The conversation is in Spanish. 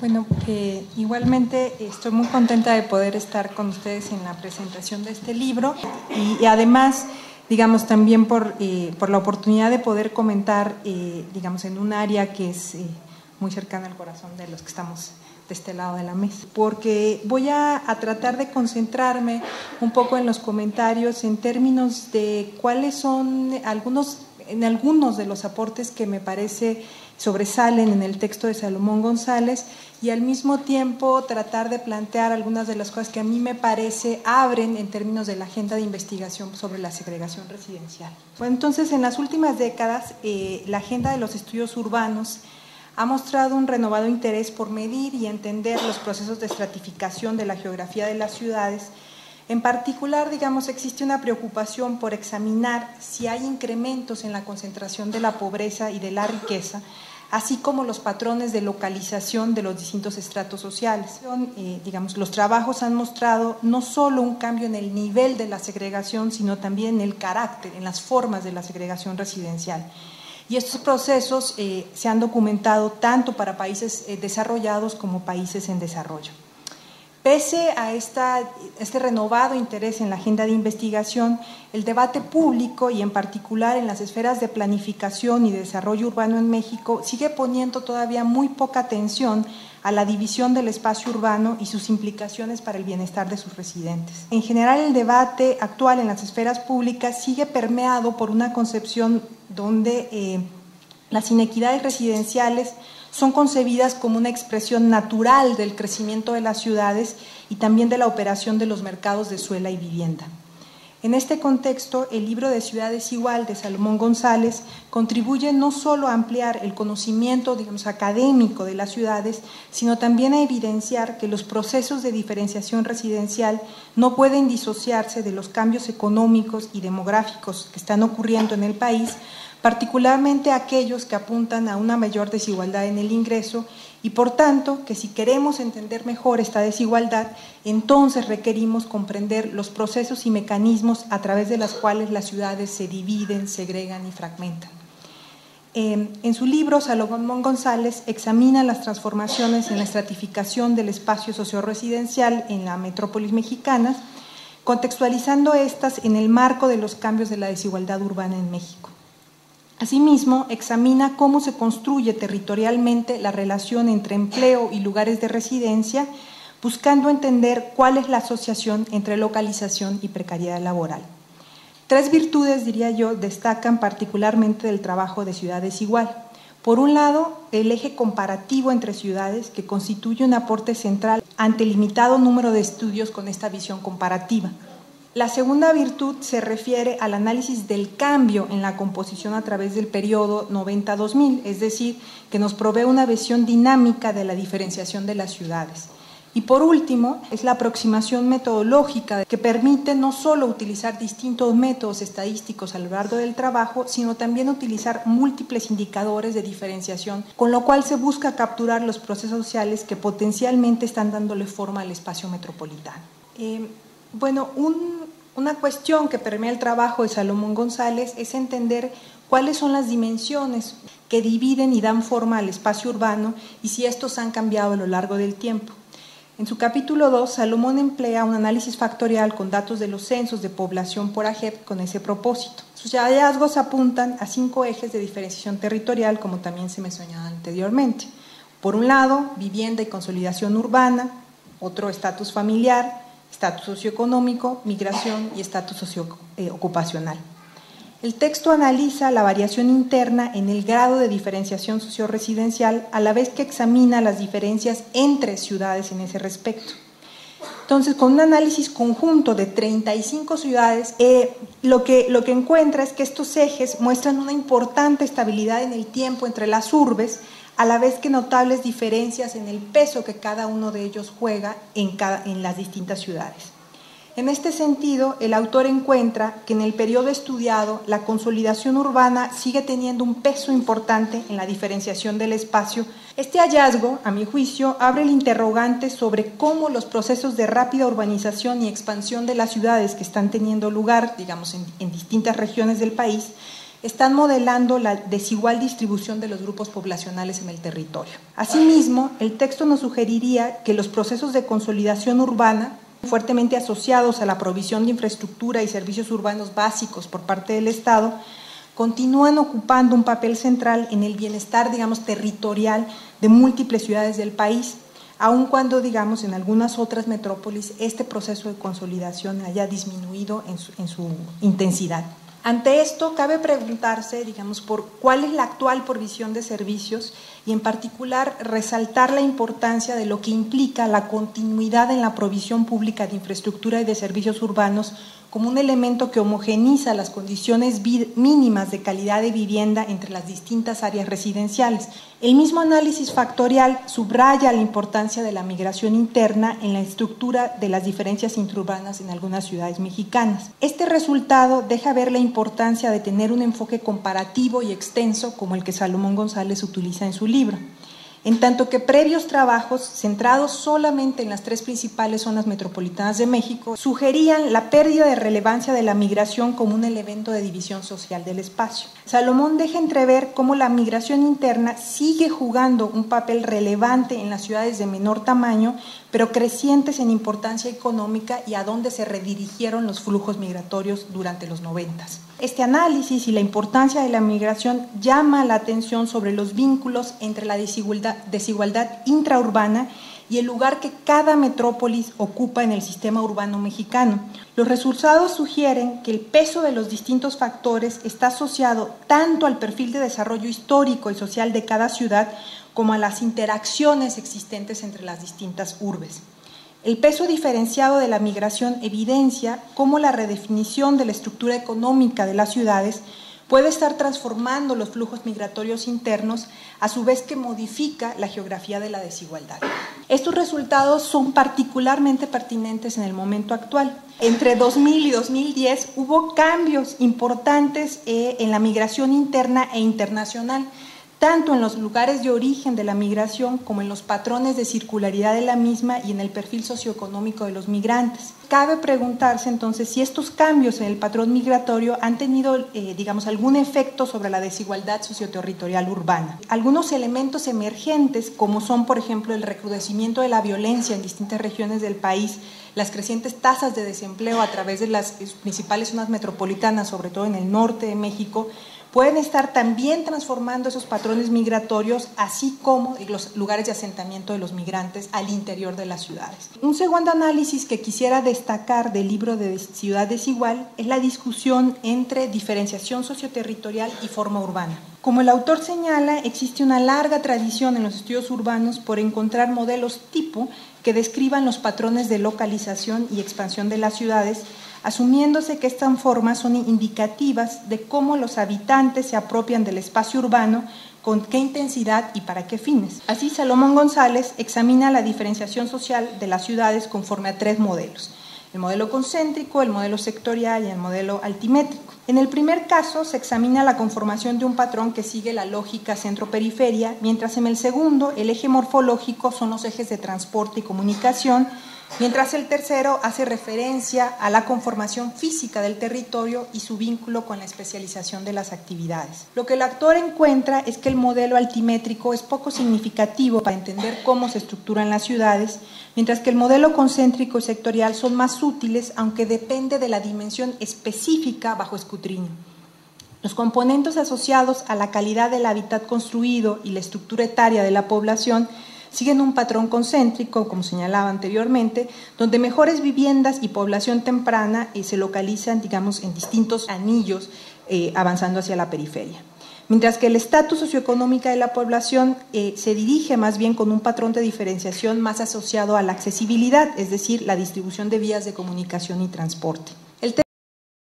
Bueno, igualmente estoy muy contenta de poder estar con ustedes en la presentación de este libro y además, digamos, también por la oportunidad de poder comentar, digamos, en un área que es muy cercana al corazón de los que estamos de este lado de la mesa, porque voy a tratar de concentrarme un poco en los comentarios en términos de cuáles son algunos de los aportes que me parece sobresalen en el texto de Salomón González y al mismo tiempo tratar de plantear algunas de las cosas que a mí me parece abren en términos de la agenda de investigación sobre la segregación residencial. Bueno, entonces, en las últimas décadas, la agenda de los estudios urbanos ha mostrado un renovado interés por medir y entender los procesos de estratificación de la geografía de las ciudades. En particular, digamos, existe una preocupación por examinar si hay incrementos en la concentración de la pobreza y de la riqueza, así como los patrones de localización de los distintos estratos sociales. Digamos, los trabajos han mostrado no solo un cambio en el nivel de la segregación, sino también en el carácter, en las formas de la segregación residencial. Y estos procesos se han documentado tanto para países desarrollados como países en desarrollo. Pese a este renovado interés en la agenda de investigación, el debate público y en particular en las esferas de planificación y desarrollo urbano en México sigue poniendo todavía muy poca atención a la división del espacio urbano y sus implicaciones para el bienestar de sus residentes. En general, el debate actual en las esferas públicas sigue permeado por una concepción donde las inequidades residenciales son concebidas como una expresión natural del crecimiento de las ciudades y también de la operación de los mercados de suelo y vivienda. En este contexto, el libro de Ciudad Desigual de Salomón González contribuye no solo a ampliar el conocimiento, digamos, académico de las ciudades, sino también a evidenciar que los procesos de diferenciación residencial no pueden disociarse de los cambios económicos y demográficos que están ocurriendo en el país, particularmente aquellos que apuntan a una mayor desigualdad en el ingreso y, por tanto, que si queremos entender mejor esta desigualdad, entonces requerimos comprender los procesos y mecanismos a través de los cuales las ciudades se dividen, segregan y fragmentan. En su libro, Salomón González examina las transformaciones en la estratificación del espacio socio-residencial en la metrópolis mexicana, contextualizando estas en el marco de los cambios de la desigualdad urbana en México. Asimismo, examina cómo se construye territorialmente la relación entre empleo y lugares de residencia, buscando entender cuál es la asociación entre localización y precariedad laboral. Tres virtudes, diría yo, destacan particularmente del trabajo de Ciudad Desigual. Por un lado, el eje comparativo entre ciudades, que constituye un aporte central ante el limitado número de estudios con esta visión comparativa. La segunda virtud se refiere al análisis del cambio en la composición a través del periodo 90-2000, es decir, que nos provee una visión dinámica de la diferenciación de las ciudades. Y por último, es la aproximación metodológica que permite no solo utilizar distintos métodos estadísticos a lo largo del trabajo, sino también utilizar múltiples indicadores de diferenciación, con lo cual se busca capturar los procesos sociales que potencialmente están dándole forma al espacio metropolitano. Bueno, una cuestión que permea el trabajo de Salomón González es entender cuáles son las dimensiones que dividen y dan forma al espacio urbano y si estos han cambiado a lo largo del tiempo. En su capítulo 2, Salomón emplea un análisis factorial con datos de los censos de población por AGEP con ese propósito. Sus hallazgos apuntan a 5 ejes de diferenciación territorial, como también se mencionaba anteriormente. Por un lado, vivienda y consolidación urbana, otro, estatus familiar, estatus socioeconómico, migración y estatus socioocupacional. El texto analiza la variación interna en el grado de diferenciación socio-residencial, a la vez que examina las diferencias entre ciudades en ese respecto. Entonces, con un análisis conjunto de 35 ciudades, lo que encuentra es que estos ejes muestran una importante estabilidad en el tiempo entre las urbes, a la vez que notables diferencias en el peso que cada uno de ellos juega en las distintas ciudades. En este sentido, el autor encuentra que en el periodo estudiado la consolidación urbana sigue teniendo un peso importante en la diferenciación del espacio. Este hallazgo, a mi juicio, abre el interrogante sobre cómo los procesos de rápida urbanización y expansión de las ciudades que están teniendo lugar, digamos, en distintas regiones del país, están modelando la desigual distribución de los grupos poblacionales en el territorio. Asimismo, el texto nos sugeriría que los procesos de consolidación urbana, fuertemente asociados a la provisión de infraestructura y servicios urbanos básicos por parte del Estado, continúan ocupando un papel central en el bienestar, territorial de múltiples ciudades del país, aun cuando, en algunas otras metrópolis este proceso de consolidación haya disminuido en su intensidad. Ante esto, cabe preguntarse, por cuál es la actual provisión de servicios y, en particular, resaltar la importancia de lo que implica la continuidad en la provisión pública de infraestructura y de servicios urbanos como un elemento que homogeniza las condiciones mínimas de calidad de vivienda entre las distintas áreas residenciales. El mismo análisis factorial subraya la importancia de la migración interna en la estructura de las diferencias intraurbanas en algunas ciudades mexicanas. Este resultado deja ver la importancia de tener un enfoque comparativo y extenso como el que Salomón González utiliza en su libro. En tanto que previos trabajos, centrados solamente en las 3 principales zonas metropolitanas de México, sugerían la pérdida de relevancia de la migración como un elemento de división social del espacio. Salomón deja entrever cómo la migración interna sigue jugando un papel relevante en las ciudades de menor tamaño, pero crecientes en importancia económica y a dónde se redirigieron los flujos migratorios durante los 90. Este análisis y la importancia de la migración llama la atención sobre los vínculos entre la desigualdad intraurbana y el lugar que cada metrópolis ocupa en el sistema urbano mexicano. Los resultados sugieren que el peso de los distintos factores está asociado tanto al perfil de desarrollo histórico y social de cada ciudad como a las interacciones existentes entre las distintas urbes. El peso diferenciado de la migración evidencia cómo la redefinición de la estructura económica de las ciudades puede estar transformando los flujos migratorios internos, a su vez que modifica la geografía de la desigualdad. Estos resultados son particularmente pertinentes en el momento actual. Entre 2000 y 2010 hubo cambios importantes en la migración interna e internacional, tanto en los lugares de origen de la migración como en los patrones de circularidad de la misma y en el perfil socioeconómico de los migrantes. Cabe preguntarse entonces si estos cambios en el patrón migratorio han tenido, algún efecto sobre la desigualdad socioterritorial urbana. Algunos elementos emergentes, como son, por ejemplo, el recrudecimiento de la violencia en distintas regiones del país, las crecientes tasas de desempleo a través de las principales zonas metropolitanas, sobre todo en el norte de México, pueden estar también transformando esos patrones migratorios, así como los lugares de asentamiento de los migrantes al interior de las ciudades. Un segundo análisis que quisiera destacar del libro de Ciudad Desigual es la discusión entre diferenciación socioterritorial y forma urbana. Como el autor señala, existe una larga tradición en los estudios urbanos por encontrar modelos tipo que describan los patrones de localización y expansión de las ciudades, asumiéndose que estas formas son indicativas de cómo los habitantes se apropian del espacio urbano, con qué intensidad y para qué fines. Así, Salomón González examina la diferenciación social de las ciudades conforme a 3 modelos: el modelo concéntrico, el modelo sectorial y el modelo altimétrico. En el primer caso se examina la conformación de un patrón que sigue la lógica centro-periferia, mientras en el segundo el eje morfológico son los ejes de transporte y comunicación, mientras el tercero hace referencia a la conformación física del territorio y su vínculo con la especialización de las actividades. Lo que el autor encuentra es que el modelo altimétrico es poco significativo para entender cómo se estructuran las ciudades, mientras que el modelo concéntrico y sectorial son más útiles, aunque depende de la dimensión específica bajo escrutinio. Los componentes asociados a la calidad del hábitat construido y la estructura etaria de la población siguen un patrón concéntrico, como señalaba anteriormente, donde mejores viviendas y población temprana se localizan, en distintos anillos, avanzando hacia la periferia. Mientras que el estatus socioeconómico de la población se dirige más bien con un patrón de diferenciación más asociado a la accesibilidad, es decir, la distribución de vías de comunicación y transporte.